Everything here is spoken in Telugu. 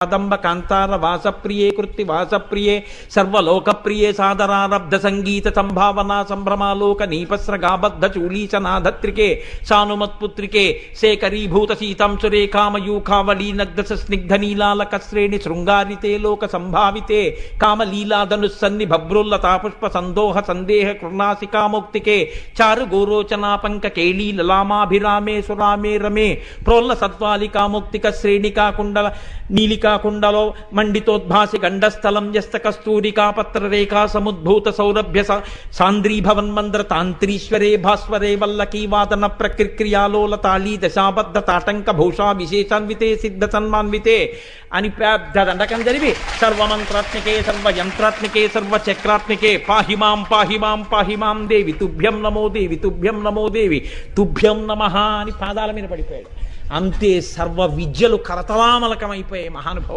కాదంబ కాంతార వాసప్రియే కృత్తి వాసప్రియే సర్వలోకప్రియే సాదరారబ్ధ సంగీత సంభావనా సంభ్రమాలోక నీపస్రగాబద్ధ చూలీచనాధత్రికే సానుమత్పుత్రికే శేఖరీభూత సీతాంశురే కామయూఖావళీనగ్ధ స్నిగ్ధ నీలాలక శ్రేణి శృంగారితే లోక సంభావితే కామలీలాధనుస్సన్ని భభ్రుల్లతా పుష్ప సందోహ సందేహ కృణాసికామౌక్తికే చారు గోరోచనా పంక కేళీ లలామాభిరామే సురామే రమే ప్రోల్ల సత్వాలికామౌక్తిక శ్రేణికా కుండల నీలికా కుండలో మండితోద్భాసి గండస్థలం యస్త కస్తూరికా పత్రరేఖా సముద్భూత సౌరభ్య సాంద్రీభవన్మంద్ర తాంత్రీశ్వరే భాస్వరే వల్లకీ వాదన ప్రక్రియాలోల తాళీ దశాబద్ధ తాటంక భూషా విశేషాన్వితే సిద్ధ సన్మాన్వితే అని పెద్ద దండకం జరిపి సర్వమంత్రాత్మికే సర్వయంత్రాత్మికే సర్వచక్రాత్మికే పాహిమాం పాహిమాం పాహిమాం దేవి తుభ్యం నమో దేవి తుభ్యం నమో దేవి తుభ్యం నమః అని పాదాల మీద పడిపోయాడు. అంతే, సర్వ విద్యలు కరతలామలకమైపోయాయి మహానుభావుడు.